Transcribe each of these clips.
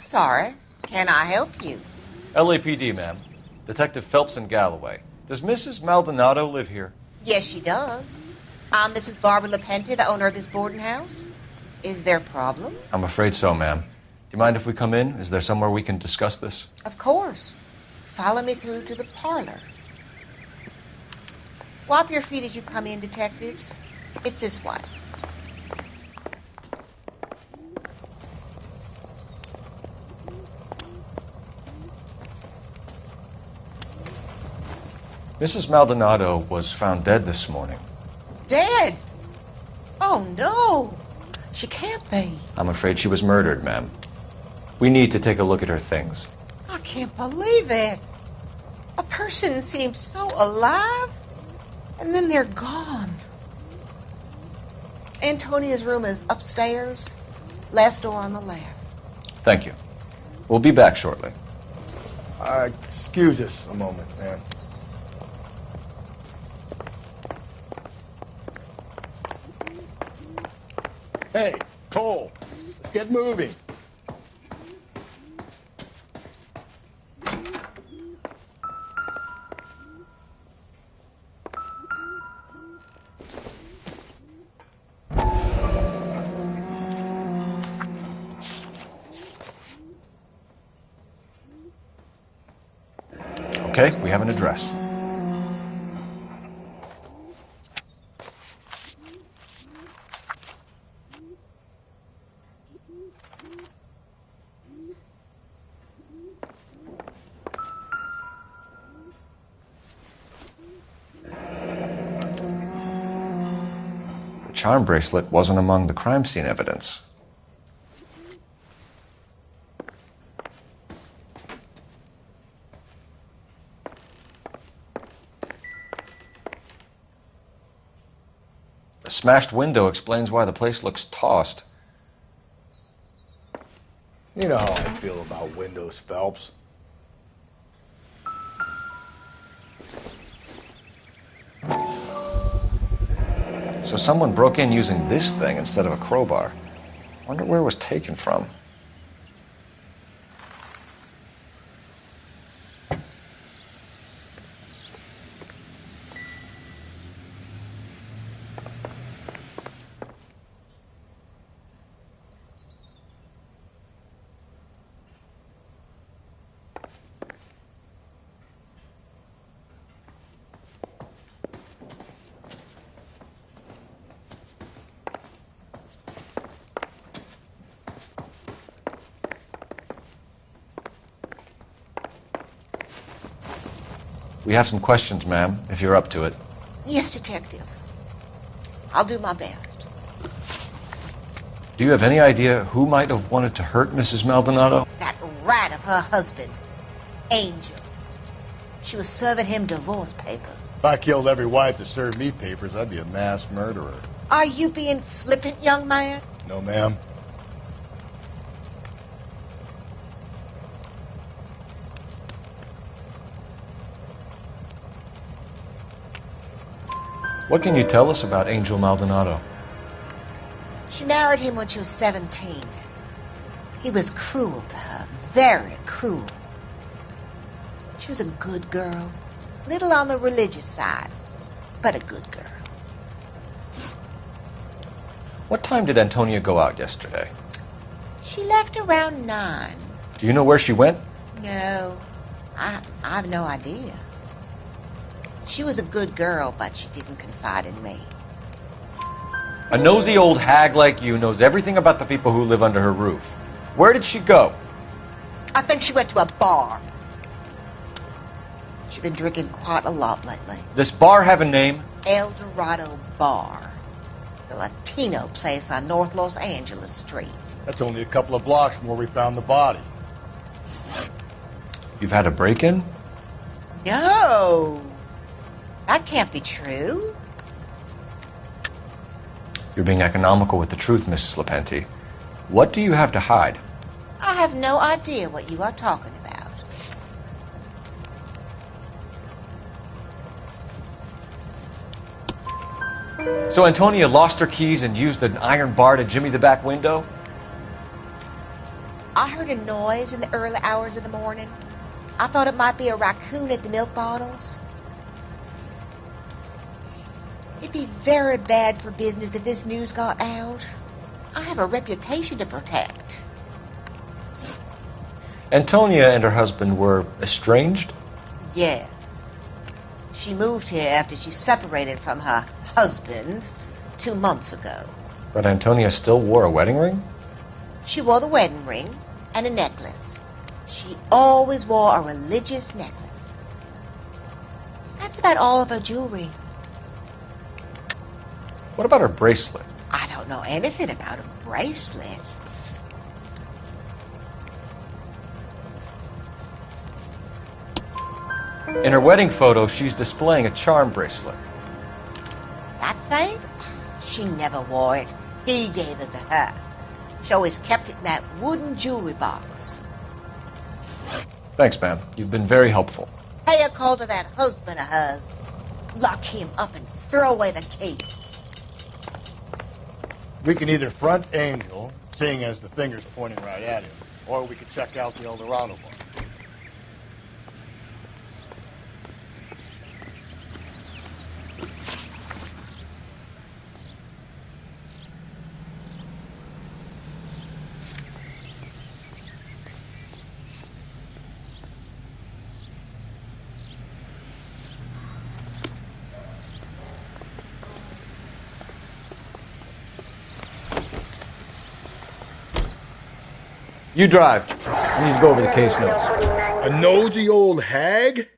Sorry. Can I help you? LAPD, ma'am. Detective Phelps in Galloway. Does Mrs. Maldonado live here? Yes, she does. I'm Mrs. Barbara LePente, the owner of this boarding house. Is there a problem? I'm afraid so, ma'am. Do you mind if we come in? Is there somewhere we can discuss this? Of course. Follow me through to the parlor. Wipe your feet as you come in, detectives. It's this way. Mrs. Maldonado was found dead this morning. Dead? Oh, no. She can't be. I'm afraid she was murdered, ma'am. We need to take a look at her things. I can't believe it. A person seems so alive, and then they're gone. Antonia's room is upstairs, last door on the left. Thank you. We'll be back shortly. Excuse us a moment, ma'am. Hey, Cole, let's get moving. Okay, we have an address. The charm bracelet wasn't among the crime scene evidence. The smashed window explains why the place looks tossed. You know how I feel about windows, Phelps. So someone broke in using this thing instead of a crowbar. Wonder where it was taken from. We have some questions, ma'am, if you're up to it. Yes, detective. I'll do my best. Do you have any idea who might have wanted to hurt Mrs. Maldonado? That rat of her husband, Angel. She was serving him divorce papers. If I killed every wife to serve me papers, I'd be a mass murderer. Are you being flippant, young man? No, ma'am. What can you tell us about Angel Maldonado? She married him when she was 17. He was cruel to her, very cruel. She was a good girl, little on the religious side, but a good girl. What time did Antonia go out yesterday? She left around 9. Do you know where she went? No, I have no idea. She was a good girl, but she didn't confide in me. A nosy old hag like you knows everything about the people who live under her roof. Where did she go? I think she went to a bar. She's been drinking quite a lot lately. This bar have a name? El Dorado Bar. It's a Latino place on North Los Angeles Street. That's only a couple of blocks from where we found the body. You've had a break-in? No. That can't be true. You're being economical with the truth, Mrs. LePente. What do you have to hide? I have no idea what you are talking about. So Antonia lost her keys and used an iron bar to jimmy the back window? I heard a noise in the early hours of the morning. I thought it might be a raccoon at the milk bottles. It'd be very bad for business if this news got out. I have a reputation to protect. Antonia and her husband were estranged? Yes. She moved here after she separated from her husband 2 months ago. But Antonia still wore a wedding ring? She wore the wedding ring and a necklace. She always wore a religious necklace. That's about all of her jewelry. What about her bracelet? I don't know anything about a bracelet. In her wedding photo, she's displaying a charm bracelet. That thing? She never wore it. He gave it to her. She always kept it in that wooden jewelry box. Thanks, ma'am. You've been very helpful. Pay a call to that husband of hers. Lock him up and throw away the key. We can either front Angel, seeing as the finger's pointing right at him, or we could check out the Eldorado bar. You drive. I need to go over the case notes. A nosy old hag?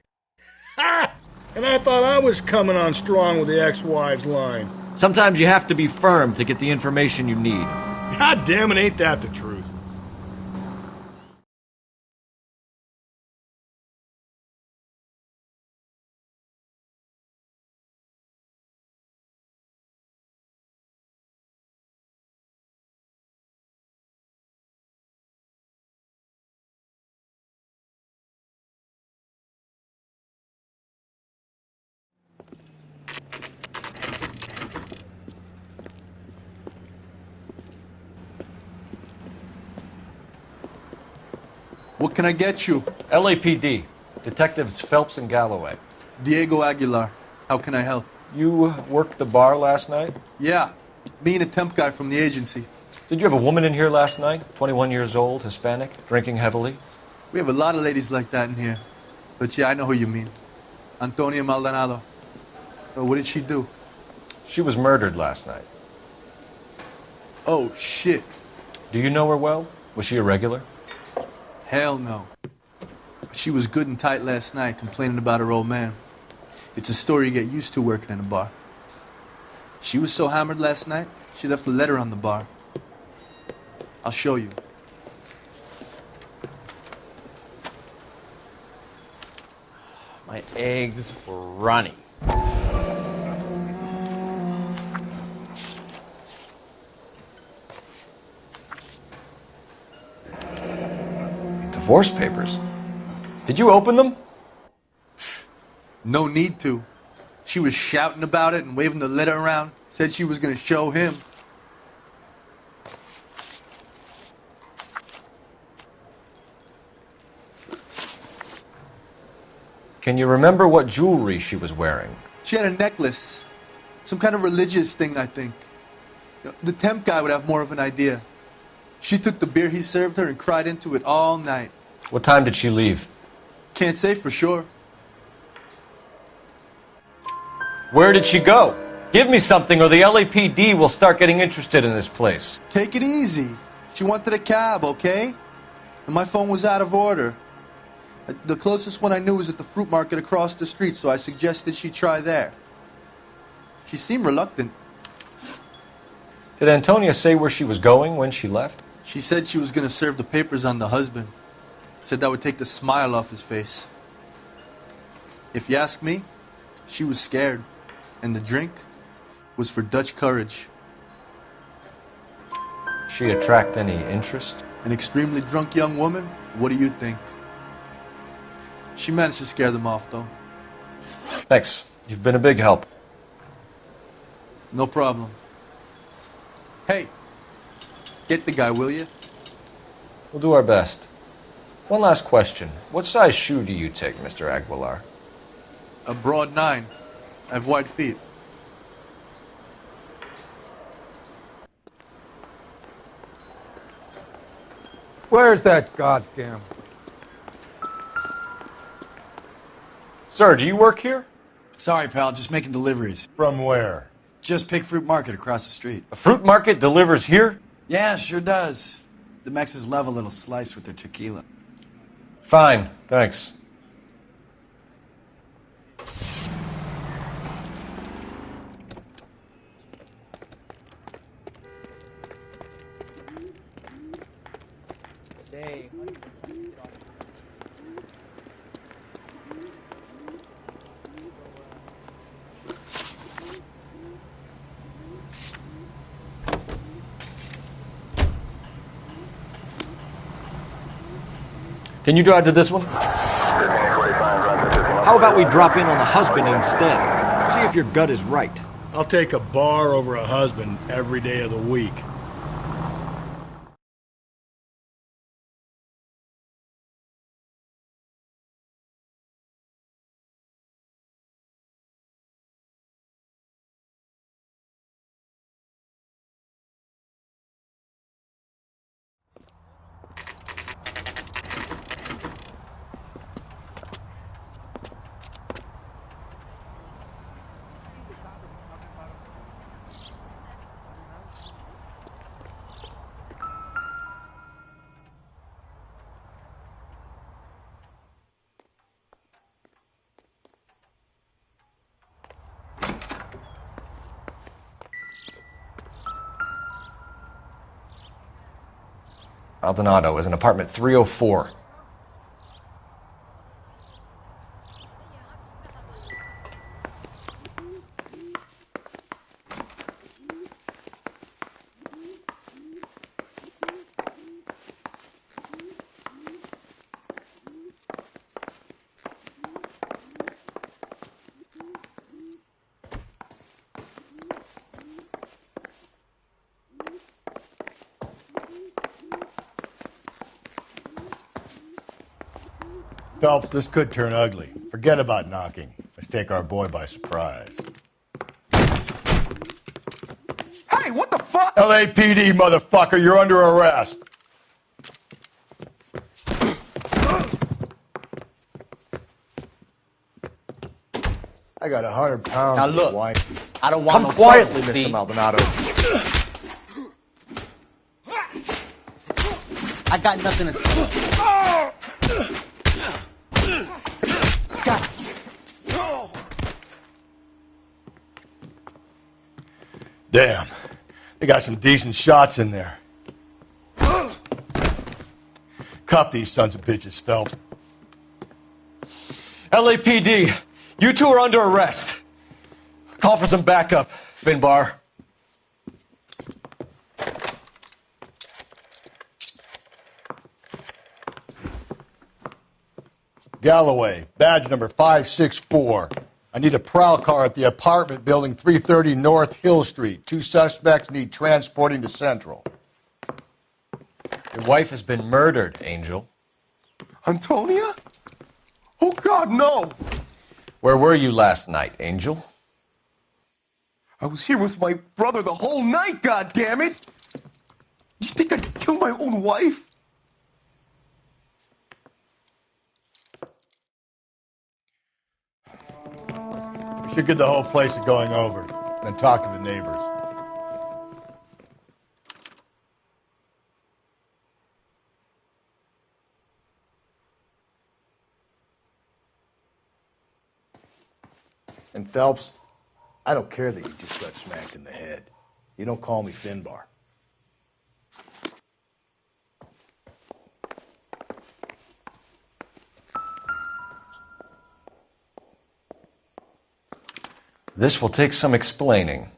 Ha! And I thought I was coming on strong with the ex-wives line. Sometimes you have to be firm to get the information you need. God damn it, ain't that the truth? What can I get you? LAPD. Detectives Phelps and Galloway. Diego Aguilar. How can I help? You worked the bar last night? Yeah, me and a temp guy from the agency. Did you have a woman in here last night? 21 years old, Hispanic, drinking heavily? We have a lot of ladies like that in here. But yeah, I know who you mean. Antonia Maldonado. What did she do? She was murdered last night. Oh, shit. Do you know her well? Was she a regular? Hell no. She was good and tight last night, complaining about her old man. It's a story you get used to working in a bar. She was so hammered last night, she left a letter on the bar. I'll show you. My eggs were runny. Divorce papers. Did you open them? No need to. She was shouting about it and waving the letter around. Said she was going to show him. Can you remember what jewelry she was wearing? She had a necklace. Some kind of religious thing, I think. The temp guy would have more of an idea. She took the beer he served her and cried into it all night. What time did she leave? Can't say for sure. Where did she go? Give me something or the LAPD will start getting interested in this place. Take it easy. She wanted a cab, okay? And my phone was out of order. The closest one I knew was at the fruit market across the street, so I suggested she try there. She seemed reluctant. Did Antonia say where she was going when she left? She said she was going to serve the papers on the husband. Said that would take the smile off his face. If you ask me, she was scared. And the drink was for Dutch courage. She attract any interest? An extremely drunk young woman? What do you think? She managed to scare them off, though. Thanks. You've been a big help. No problem. Hey, get the guy, will you? We'll do our best. One last question. What size shoe do you take, Mr. Aguilar? A broad 9. I have wide feet. Where's that goddamn... Sir, do you work here? Sorry, pal, just making deliveries. From where? Just Pick Fruit Market across the street. A fruit market delivers here? Yeah, sure does. The Mexes love a little slice with their tequila. Fine, thanks. Say, Can you drive to this one? How about we drop in on the husband instead? See if your gut is right. I'll take a bar over a husband every day of the week. Maldonado is in apartment 304. Phelps, this could turn ugly. Forget about knocking. Let's take our boy by surprise. Hey, what the fuck? LAPD, motherfucker, you're under arrest. I got 100 pounds. Now look, wife. I don't want Come no quietly, trouble, Mr. see? Maldonado. I got nothing to say. God. Damn. They got some decent shots in there. Cuff these sons of bitches, Phelps. LAPD, you two are under arrest. Call for some backup, Finbar. Galloway, badge number 564. I need a prowl car at the apartment building 330 North Hill Street. 2 suspects need transporting to Central. Your wife has been murdered, Angel. Antonia? Oh, God, no! Where were you last night, Angel? I was here with my brother the whole night, goddammit! You think I'd kill my own wife? We should get the whole place a going over, then talk to the neighbors. And Phelps, I don't care that you just got smacked in the head. You don't call me Finbar. This will take some explaining.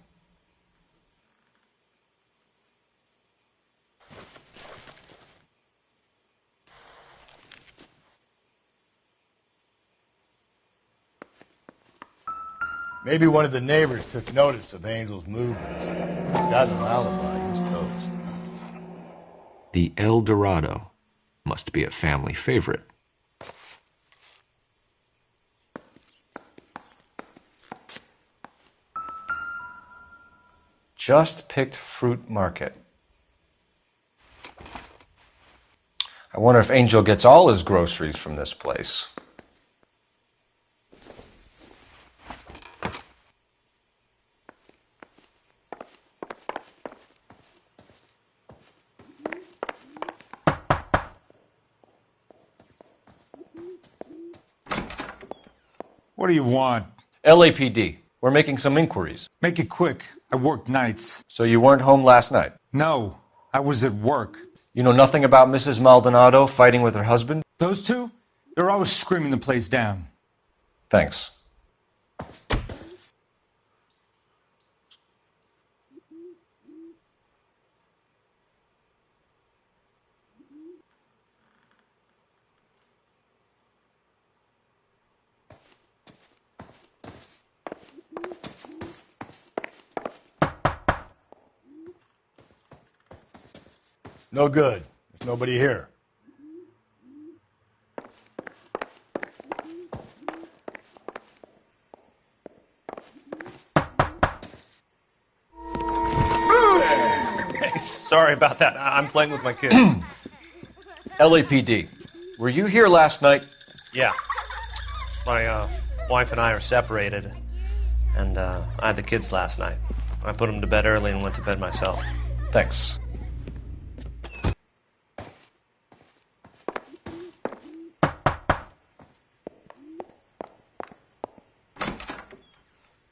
Maybe one of the neighbors took notice of Angel's movements. Got an alibi, he's toast. The El Dorado, Must be a family favorite. Just picked fruit market. I wonder if Angel gets all his groceries from this place. What do you want? LAPD. We're making some inquiries. Make it quick. I work nights. So you weren't home last night? No, I was at work. You know nothing about Mrs. Maldonado fighting with her husband? Those two? They're always screaming the place down. Thanks. No good. There's nobody here. Sorry about that. I'm playing with my kids. LAPD. Were you here last night? Yeah. My wife and I are separated, and I had the kids last night. I put them to bed early and went to bed myself. Thanks.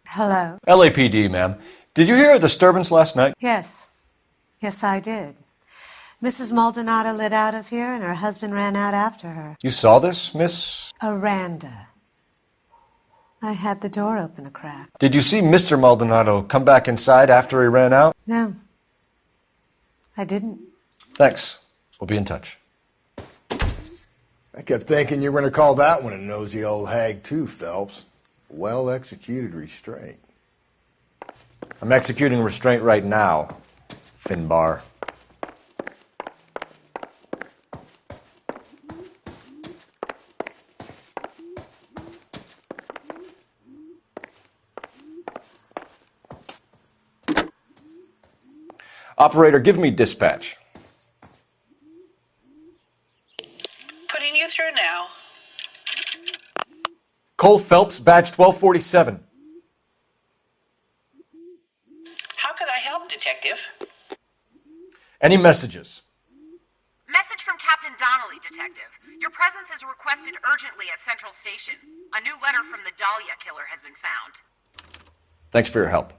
Hello? LAPD, ma'am. Did you hear a disturbance last night? Yes. Yes, I did. Mrs. Maldonado lit out of here, and her husband ran out after her. You saw this, Miss? Aranda. I had the door open a crack. Did you see Mr. Maldonado come back inside after he ran out? No. I didn't. Thanks. We'll be in touch. I kept thinking you were going to call that one a nosy old hag too, Phelps. Well-executed restraint. I'm executing restraint right now, Finbar. Operator, give me dispatch. Putting you through now. Cole Phelps, badge 1247. How could I help, Detective? Any messages? Message from Captain Donnelly, Detective. Your presence is requested urgently at Central Station. A new letter from the Dahlia killer has been found. Thanks for your help.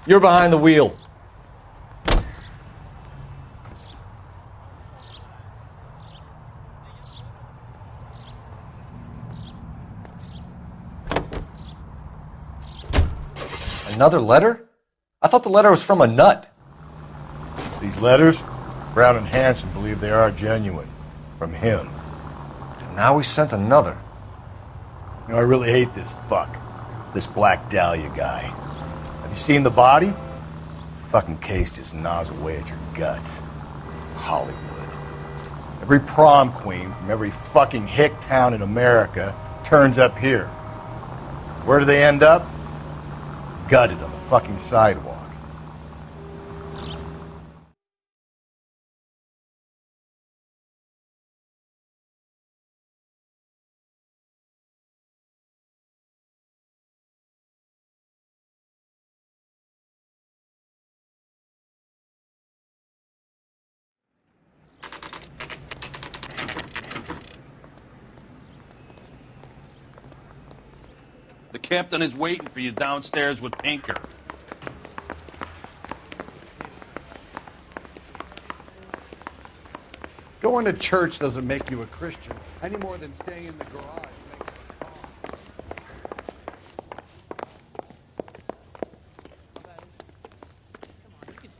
You're behind the wheel. Another letter? I thought the letter was from a nut. These letters, Brown and Hanson believe they are genuine. From him. And now we sent another. You know, I really hate this fuck. This Black Dahlia guy. Have you seen the body? Fucking case just gnaws away at your guts. Hollywood. Every prom queen from every fucking hick town in America turns up here. Where do they end up? Gutted on the fucking sidewalk. The captain is waiting for you downstairs with Pinker. Going to church doesn't make you a Christian any more than staying in the garage makes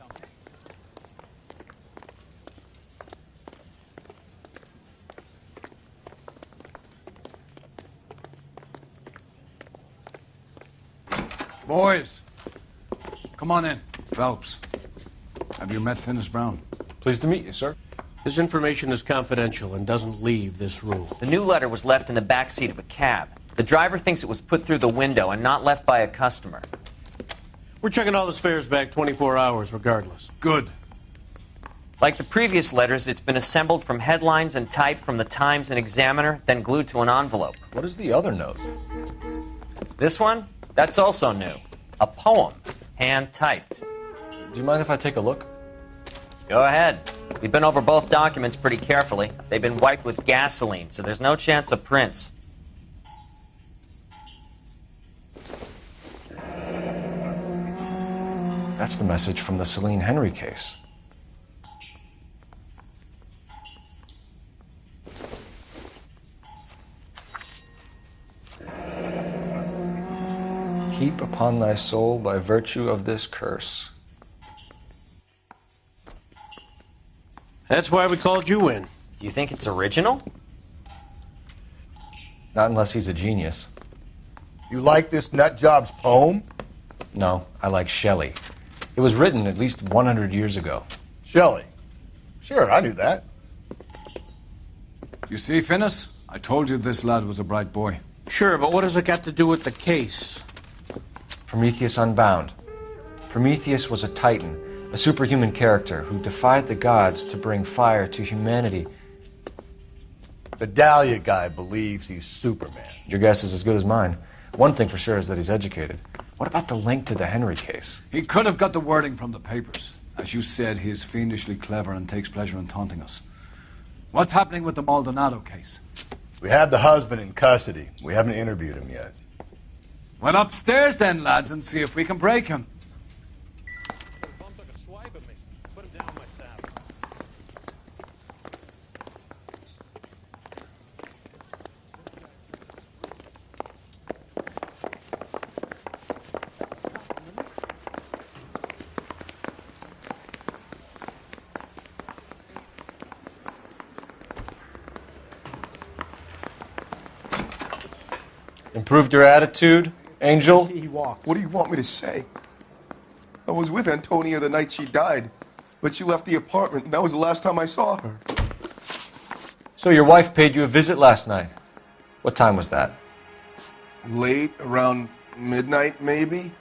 Boys, come on in. Phelps, have you met Finis Brown? Pleased to meet you, sir. This information is confidential and doesn't leave this room. The new letter was left in the back seat of a cab. The driver thinks it was put through the window and not left by a customer. We're checking all the fares back 24 hours regardless. Good. Like the previous letters, it's been assembled from headlines and typed from the Times and Examiner, then glued to an envelope. What is the other note? This one? That's also new. A poem, hand-typed. Do you mind if I take a look? Go ahead. We've been over both documents pretty carefully. They've been wiped with gasoline, so there's no chance of prints. That's the message from the Celine Henry case. Heap upon thy soul by virtue of this curse. That's why we called you in. Do you think it's original? Not unless he's a genius. You like this nutjob's poem? No, I like Shelley. It was written at least 100 years ago. Shelley? Sure, I knew that. You see, Finis? I told you this lad was a bright boy. Sure, but what has it got to do with the case? Prometheus Unbound. Prometheus was a titan, a superhuman character who defied the gods to bring fire to humanity. The Dahlia guy believes he's Superman. Your guess is as good as mine. One thing for sure is that he's educated. What about the link to the Henry case? He could have got the wording from the papers. As you said, he is fiendishly clever and takes pleasure in taunting us. What's happening with the Maldonado case? We have the husband in custody. We haven't interviewed him yet. Well, upstairs then, lads, and see if we can break him. Improved your attitude, Angel? What do you want me to say? I was with Antonia the night she died, but she left the apartment, and that was the last time I saw her. So your wife paid you a visit last night. What time was that? Late, around midnight, maybe?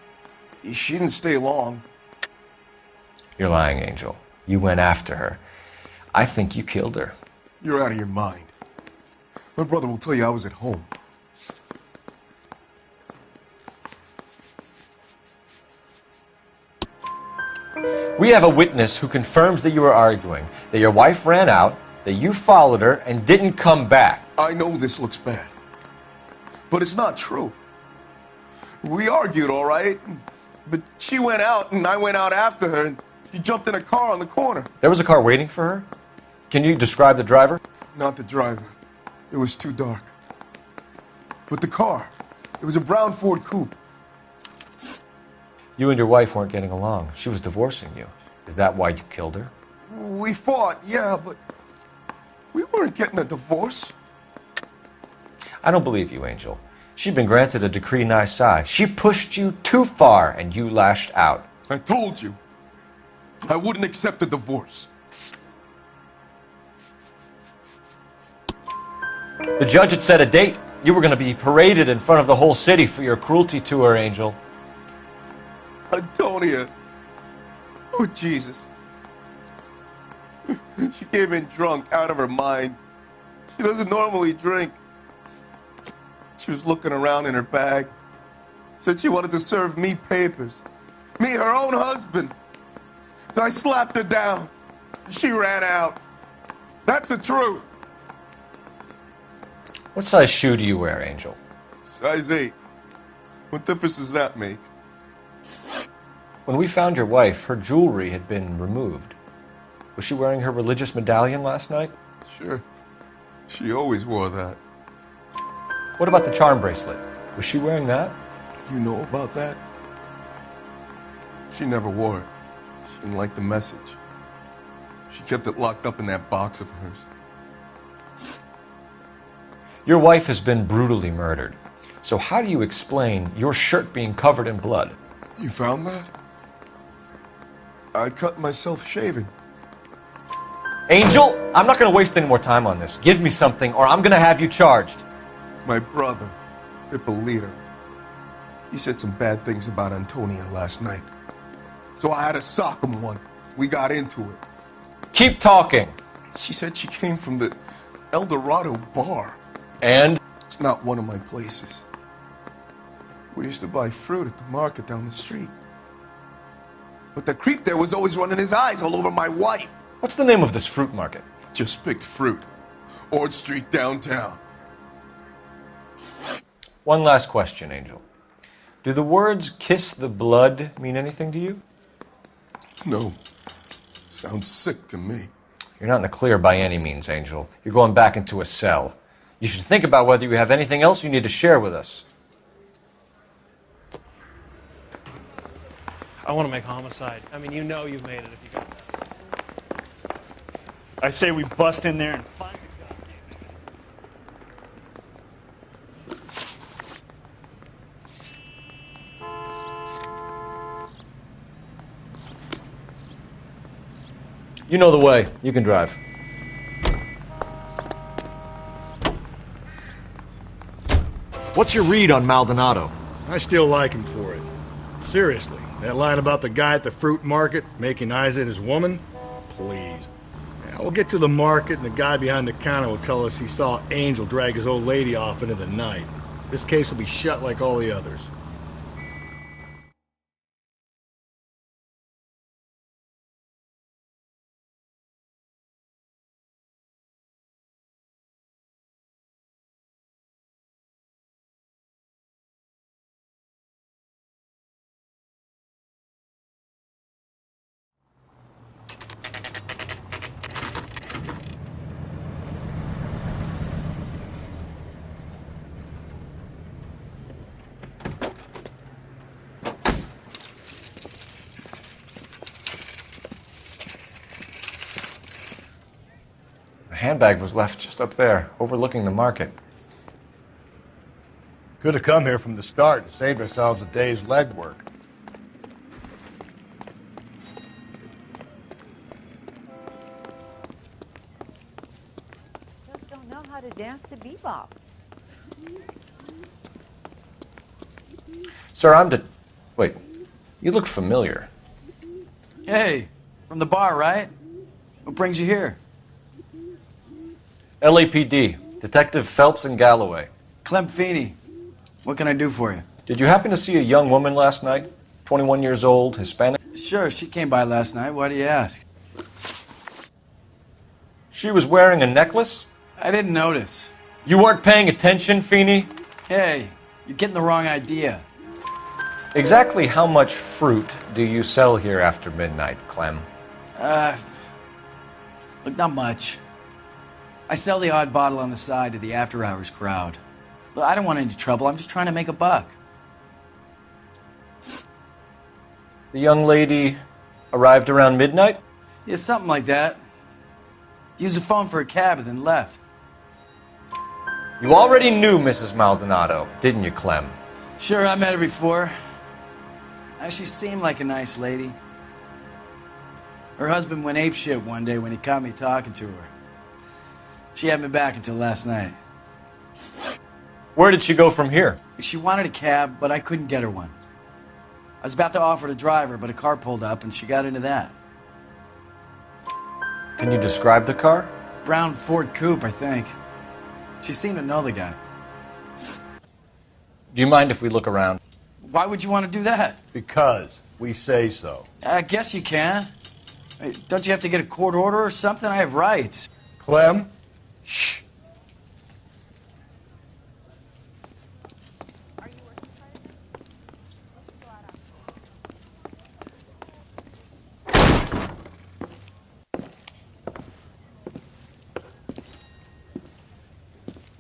She didn't stay long. You're lying, Angel. You went after her. I think you killed her. You're out of your mind. My brother will tell you I was at home. We have a witness who confirms that you were arguing, that your wife ran out, that you followed her, and didn't come back. I know this looks bad, but it's not true. We argued, all right, but she went out, and I went out after her, and she jumped in a car on the corner. There was a car waiting for her? Can you describe the driver? Not the driver. It was too dark. But the car, it was a brown Ford coupe. You and your wife weren't getting along. She was divorcing you. Is that why you killed her? We fought, yeah, but we weren't getting a divorce. I don't believe you, Angel. She'd been granted a decree nisi. She pushed you too far, and you lashed out. I told you. I wouldn't accept a divorce. The judge had set a date. You were going to be paraded in front of the whole city for your cruelty to her, Angel. Antonia. Oh, Jesus. She came in drunk, out of her mind. She doesn't normally drink. She was looking around in her bag. Said she wanted to serve me papers. Me, her own husband. So I slapped her down. She ran out. That's the truth. What size shoe do you wear, Angel? Size 8. What difference does that make? When we found your wife, her jewelry had been removed. Was she wearing her religious medallion last night? Sure. She always wore that. What about the charm bracelet? Was she wearing that? You know about that? She never wore it. She didn't like the message. She kept it locked up in that box of hers. Your wife has been brutally murdered. So how do you explain your shirt being covered in blood? You found that? I cut myself shaving. Angel, I'm not going to waste any more time on this. Give me something or I'm going to have you charged. My brother, Ippolito, he said some bad things about Antonia last night. So I had to sock him one. We got into it. Keep talking. She said she came from the El Dorado bar. And? It's not one of my places. We used to buy fruit at the market down the street. But the creep there was always running his eyes all over my wife. What's the name of this fruit market? Just picked fruit. Ord Street downtown. One last question, Angel. Do the words kiss the blood mean anything to you? No. Sounds sick to me. You're not in the clear by any means, Angel. You're going back into a cell. You should think about whether you have anything else you need to share with us. I want to make homicide. I mean, you know you've made it if you got that. I say we bust in there and find the You know the way. You can drive. What's your read on Maldonado? I still like him for it. Seriously, that line about the guy at the fruit market making eyes at his woman? Please. Now, we'll get to the market and the guy behind the counter will tell us he saw Angel drag his old lady off into the night. This case will be shut like all the others. The handbag was left just up there, overlooking the market. Could have come here from the start and saved ourselves a day's legwork. Just don't know how to dance to bebop. Sir, Wait, you look familiar. Hey, from the bar, right? What brings you here? LAPD, Detective Phelps and Galloway. Clem Feeney. What can I do for you? Did you happen to see a young woman last night? 21 years old, Hispanic? Sure, she came by last night. Why do you ask? She was wearing a necklace? I didn't notice. You weren't paying attention, Feeney? Hey, you're getting the wrong idea. Exactly how much fruit do you sell here after midnight, Clem? Look, not much. I sell the odd bottle on the side to the after-hours crowd. Look, I don't want any trouble. I'm just trying to make a buck. The young lady arrived around midnight? Yeah, something like that. Used the phone for a cab and then left. You already knew Mrs. Maldonado, didn't you, Clem? Sure, I met her before. She seemed like a nice lady. Her husband went apeshit one day when he caught me talking to her. She had me back until last night. Where did she go from here? She wanted a cab, but I couldn't get her one. I was about to offer to drive her, but a car pulled up and she got into that. Can you describe the car? Brown Ford Coupe, I think. She seemed to know the guy. Do you mind if we look around? Why would you want to do that? Because we say so. I guess you can. Hey, don't you have to get a court order or something? I have rights. Clem? Shh.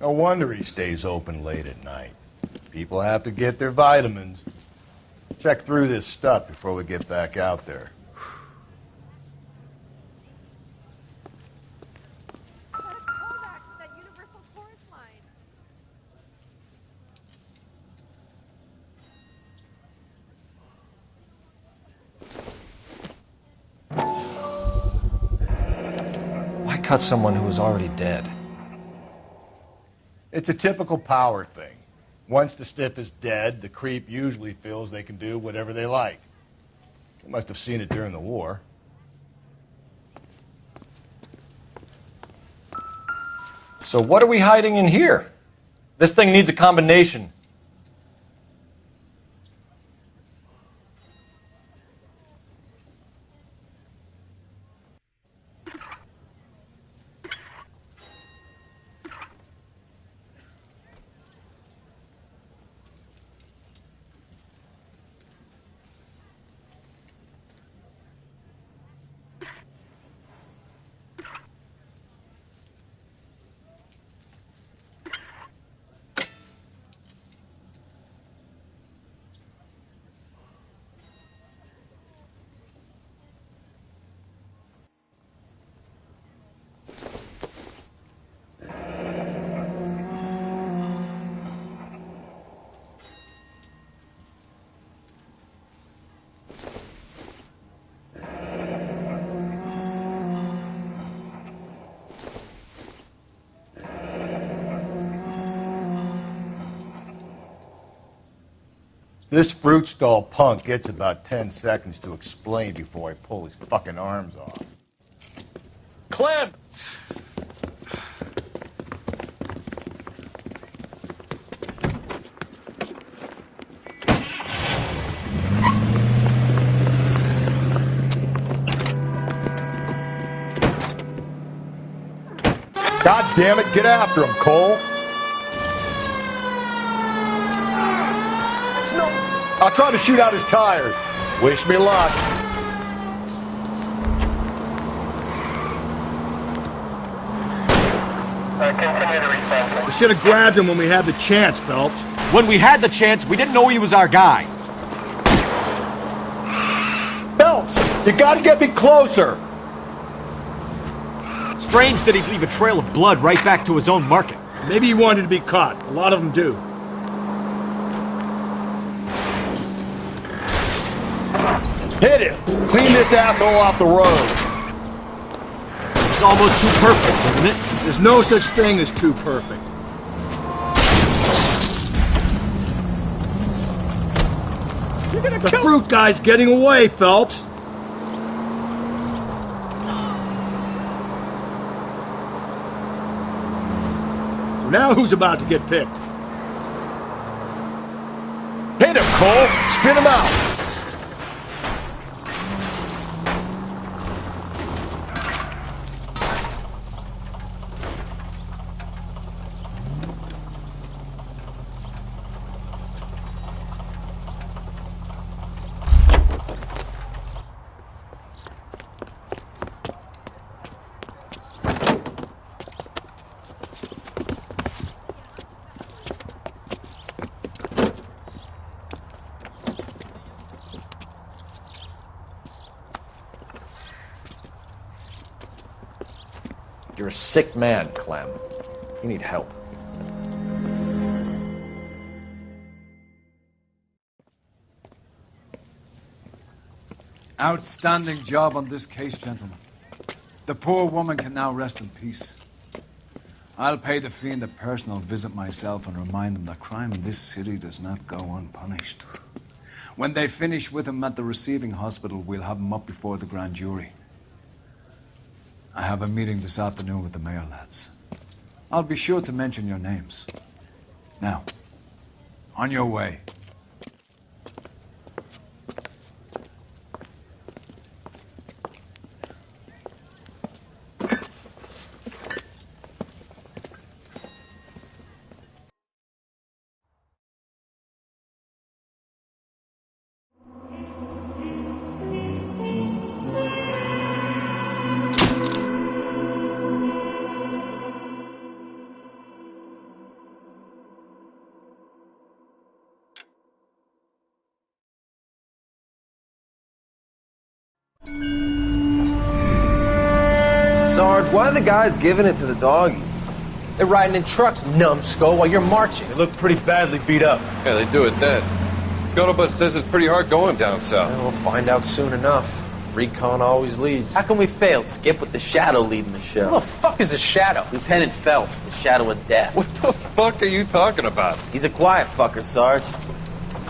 No wonder he stays open late at night. People have to get their vitamins. Check through this stuff before we get back out there. Why cut someone who was already dead? It's a typical power thing. Once the stiff is dead, the creep usually feels they can do whatever they like. They must have seen it during the war. So what are we hiding in here? This thing needs a combination. This fruit stall punk gets about 10 seconds to explain before I pull his fucking arms off. Clem! God damn it, get after him, Cole! I'll try to shoot out his tires. Wish me luck. We should have grabbed him when we had the chance, Phelps. When we had the chance, we didn't know he was our guy. Phelps, you gotta get me closer. Strange that he'd leave a trail of blood right back to his own market. Maybe he wanted to be caught. A lot of them do. Hit him! Clean this asshole off the road! It's almost too perfect, isn't it? There's no such thing as too perfect. The fruit guy's getting away, Phelps! So now who's about to get picked? Hit him, Cole! Spin him out! You're a sick man, Clem. You need help. Outstanding job on this case, gentlemen. The poor woman can now rest in peace. I'll pay the fiend a personal visit myself and remind him that crime in this city does not go unpunished. When they finish with him at the receiving hospital, we'll have him up before the grand jury. I have a meeting this afternoon with the mayor lads. I'll be sure to mention your names. Now, on your way. Sarge, why are the guys giving it to the doggies? They're riding in trucks, numbskull, while you're marching. They look pretty badly beat up. Yeah, they do it then. Scuttlebutt says it's pretty hard going down south. We'll find out soon enough. Recon always leads. How can we fail, Skip, with the Shadow leading the show? Who the fuck is a Shadow? Lieutenant Phelps, the Shadow of Death. What the fuck are you talking about? He's a quiet fucker, Sarge.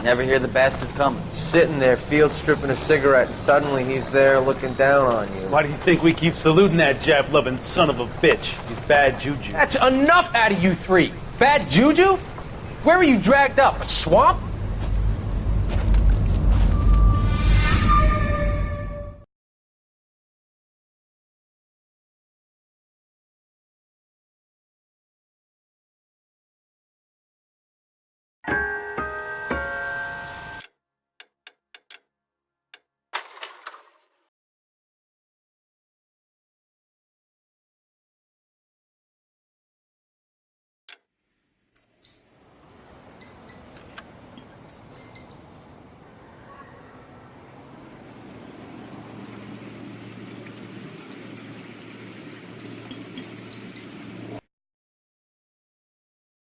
Never hear the bastard coming. Sitting there, field stripping a cigarette, and suddenly he's there looking down on you. Why do you think we keep saluting that Jap-loving son of a bitch? He's bad juju. That's enough out of you three. Bad juju? Where were you dragged up? A swamp?